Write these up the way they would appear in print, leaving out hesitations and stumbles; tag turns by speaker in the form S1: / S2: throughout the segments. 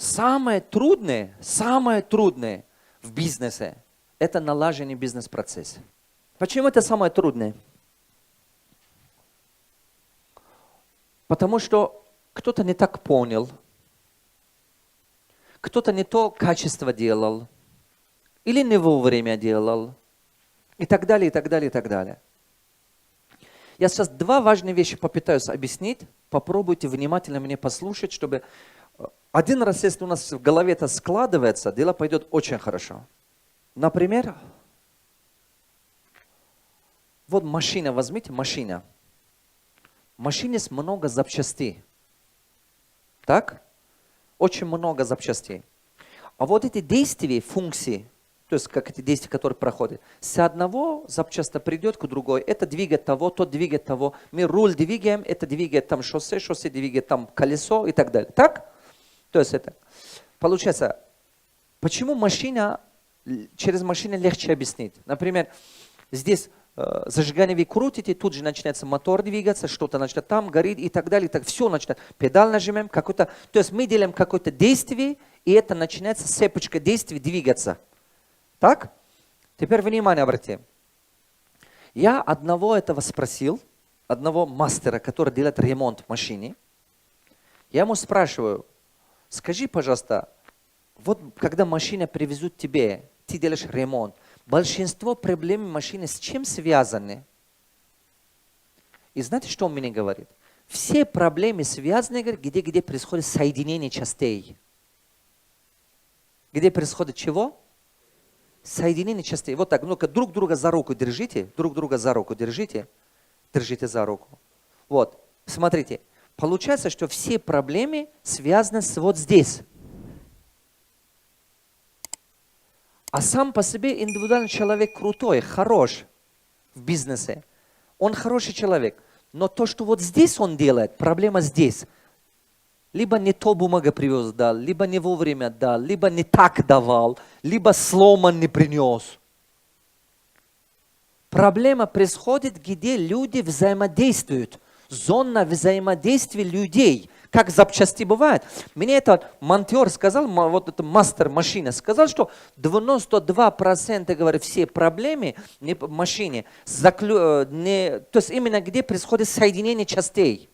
S1: самое трудное в бизнесе – это налаживание бизнес-процесса. Почему это самое трудное? Потому что кто-то не так понял, кто-то не то качество делал, или не вовремя делал, и так далее, и так далее, и так далее. Я сейчас два важные вещи попытаюсь объяснить. Попробуйте внимательно меня послушать, чтобы один раз, если у нас в голове это складывается, дело пойдет очень хорошо. Например, вот машина, возьмите машина. В машине есть много запчастей. Так? Очень много запчастей. А вот эти действия, функции, то есть как эти действия, которые проходят, с одного запчаста придет к другой, это двигает того, тот двигает того. Мы руль двигаем, это двигает там шоссе, шоссе двигает там колесо и так далее. Так? То есть это. Получается, почему через машину легче объяснить? Например, здесь зажигание вы крутите, тут же начинается мотор двигаться, что-то начинает там, горит и так далее. Так все начинает. Педаль нажимаем, какой-то. То есть мы делаем какое-то действие, и это начинается цепочка действий двигаться. Так? Теперь внимание обратим. Я одного этого спросил, одного мастера, который делает ремонт в машине. Я ему спрашиваю, скажи, пожалуйста, вот когда машина привезут тебе, ты делаешь ремонт, большинство проблем машины с чем связаны? И знаете, что он мне говорит? Все проблемы связаны, где происходит соединение частей. Где происходит чего? Соединение частей. Вот так, ну-ка, друг друга за руку держите, держите за руку. Вот, смотрите, получается, что все проблемы связаны с вот здесь. А сам по себе индивидуальный человек крутой, хорош в бизнесе. Он хороший человек. Но то, что вот здесь он делает, проблема здесь. Либо не то бумага привез, дал, либо не вовремя дал, либо не так давал, либо сломан не принес. Проблема происходит, где люди взаимодействуют. Зона взаимодействия людей. Как запчасти бывает. Мне этот монтер сказал, вот этот мастер машины, сказал, что 92% говорит, все проблемы в машине, то есть именно где происходит соединение частей.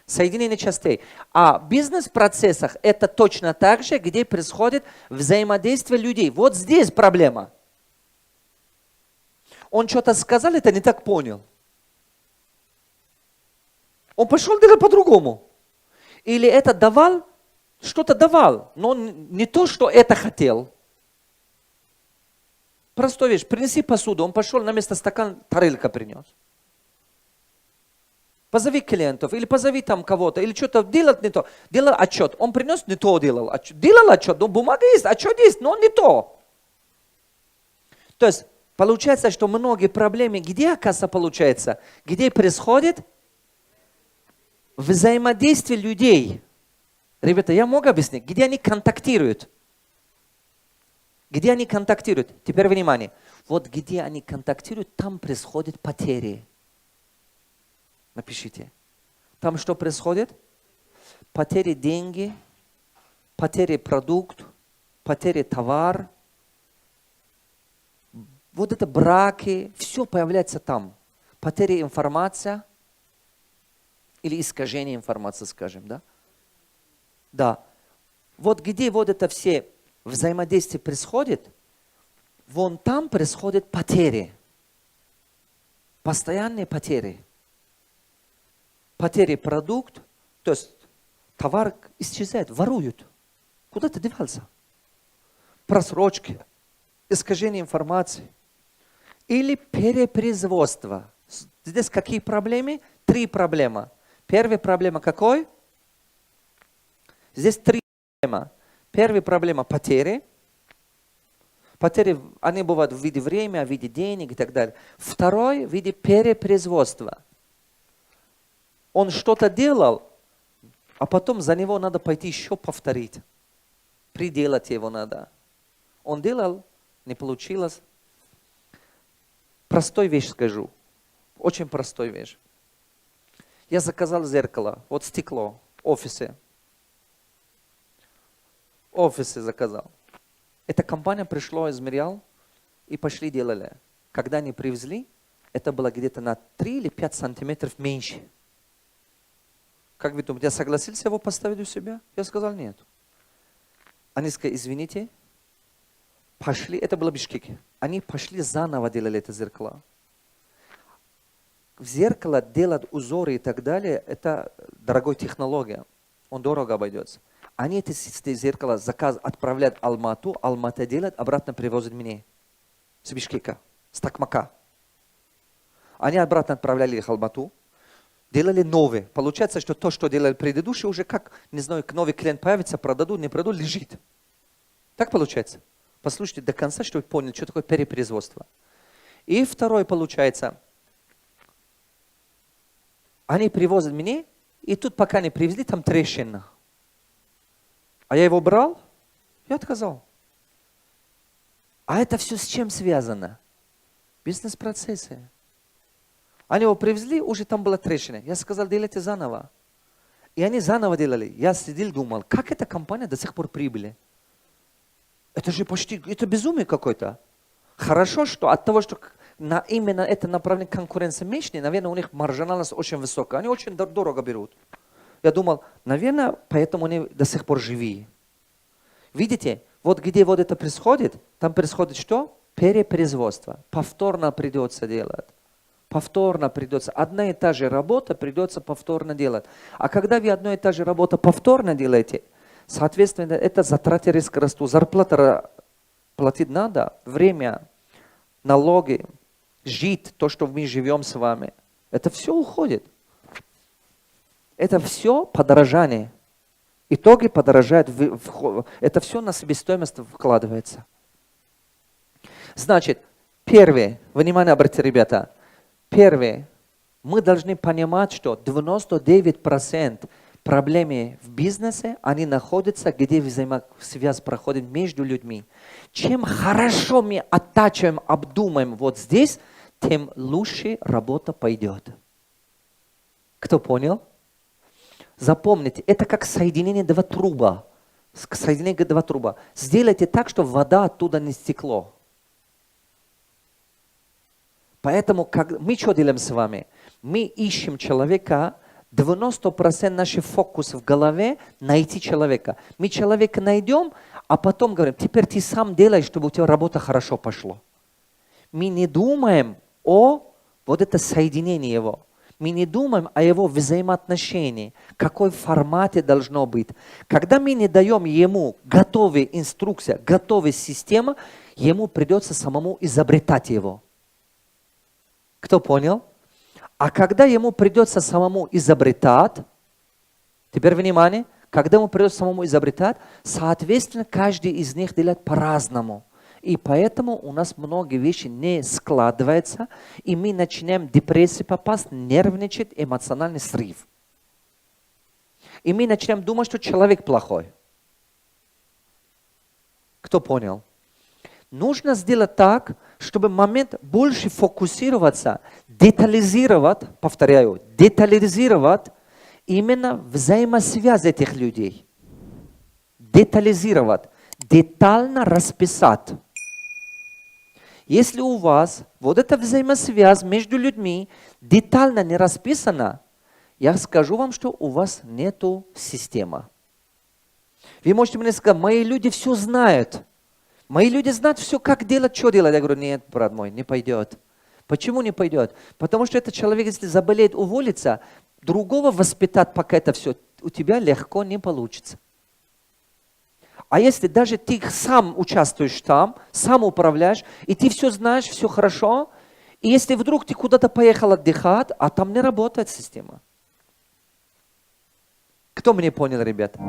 S1: Соединение частей. А в бизнес-процессах это точно так же, где происходит взаимодействие людей. Вот здесь проблема. Он что-то сказал, это не так понял. Он пошел делать по-другому. Или это давал, что-то давал, но не то, что это хотел. Простая вещь. Принеси посуду. Он пошел на место стакан, тарелка принес. Позови клиентов, или позови там кого-то, или что-то делать не то. Делал отчет. Он принес, не то делал. Делал отчет, но бумага есть, отчет есть, но не то. То есть, получается, что многие проблемы, где, оказывается, получается? Где происходит взаимодействие людей. Ребята, я могу объяснить, где они контактируют? Где они контактируют? Теперь внимание. Вот где они контактируют, там происходят потери. Напишите. Там что происходит? Потери деньги, потери продукт, потери товар. Вот это браки, все появляется там. Потери информации или искажение информации, скажем, да? Да. Вот где вот это все взаимодействие происходит, вон там происходят потери. Постоянные потери. Потери продукт, то есть товар исчезает, воруют. Куда ты девался? Просрочки, искажение информации. Или перепроизводство. Здесь какие проблемы? 3 проблемы. Первая проблема какой? Здесь 3 проблемы. Первая проблема – потери. Потери, они бывают в виде времени, в виде денег и так далее. Второй – в виде перепроизводства. Он что-то делал, а потом за него надо пойти еще повторить. Приделать его надо. Он делал, не получилось. Простую вещь скажу. Очень простую вещь. Я заказал зеркало, вот стекло в офисе. офисы заказал. Эта компания пришла, измерял и пошли делали. Когда они привезли, это было где-то на 3 или 5 сантиметров меньше. Как вы думаете, я согласился его поставить у себя? Я сказал нет. Они сказали, извините, пошли, это было в Бишкеке. Они пошли заново делали это зеркало. В зеркало делать узоры и так далее, это дорогая технология. Он дорого обойдется. Они это зеркало заказ отправляют в Алмату, Алмата делает, обратно привозят мне. С Бишкека, с Такмака. Они обратно отправляли их в Алмату, делали новые. Получается, что то, что делали предыдущие, уже как, не знаю, новый клиент появится, продадут, не продадут, лежит. Так получается? Послушайте до конца, чтобы вы поняли, что такое перепроизводство. И второе получается, они привозят мне, и тут пока не привезли, там трещина. А я его брал, я отказал. А это все с чем связано? Бизнес-процессы. Они его привезли, уже там была трещина. Я сказал, делайте заново. И они заново делали. Я сидел, думал, как эта компания до сих пор прибыли? Это же почти, это безумие какое-то. Хорошо, что от того, что именно это направление конкуренции меньше, наверное, у них маржинальность очень высокая. Они очень дорого берут. Я думал, наверное, поэтому они до сих пор живые. Видите, вот где вот это происходит, там происходит что? Перепроизводство. Повторно придется делать. Повторно придется. Одна и та же работа придется повторно делать. А когда вы одну и та же работу повторно делаете, соответственно, это затраты риска растут. Зарплата платить надо, время, налоги, жить, то, что мы живем с вами. Это все уходит. Это все подорожание. Итоги подорожают. Это все на себестоимость вкладывается. Значит, первое, внимание обратите, ребята. Первое, мы должны понимать, что 99% проблем в бизнесе, они находятся, где взаимосвязь проходит между людьми. Чем хорошо мы оттачиваем, обдумаем вот здесь, тем лучше работа пойдет. Кто понял? Запомните, это как соединение два труба. Соединение два труба. Сделайте так, чтобы вода оттуда не стекло. Поэтому мы что делаем с вами? Мы ищем человека, 90% наш фокус в голове найти человека. Мы человека найдем, а потом говорим, теперь ты сам делай, чтобы у тебя работа хорошо пошла. Мы не думаем о вот это соединении его. Мы не думаем о его взаимоотношении, какой формате должно быть. Когда мы не даем ему готовые инструкции, готовая система, ему придется самому изобретать его. Кто понял? А когда ему придется самому изобретать, теперь внимание, когда ему придется самому изобретать, соответственно, каждый из них делает по-разному. И поэтому у нас многие вещи не складываются, и мы начинаем в депрессию попасть, нервничать, эмоциональный срыв. И мы начинаем думать, что человек плохой. Кто понял? Нужно сделать так, чтобы момент больше фокусироваться, детализировать, повторяю, детализировать именно взаимосвязь этих людей. Детализировать, детально расписать. Если у вас вот эта взаимосвязь между людьми детально не расписана, я скажу вам, что у вас нету системы. Вы можете мне сказать, мои люди все знают. Мои люди знают все, как делать, что делать. Я говорю, нет, брат мой, не пойдет. Почему не пойдет? Потому что этот человек, если заболеет, уволится, другого воспитать, пока это все у тебя легко не получится. А если даже ты сам участвуешь там, сам управляешь, и ты все знаешь, все хорошо, и если вдруг ты куда-то поехал отдыхать, а там не работает система. Кто меня понял, ребята?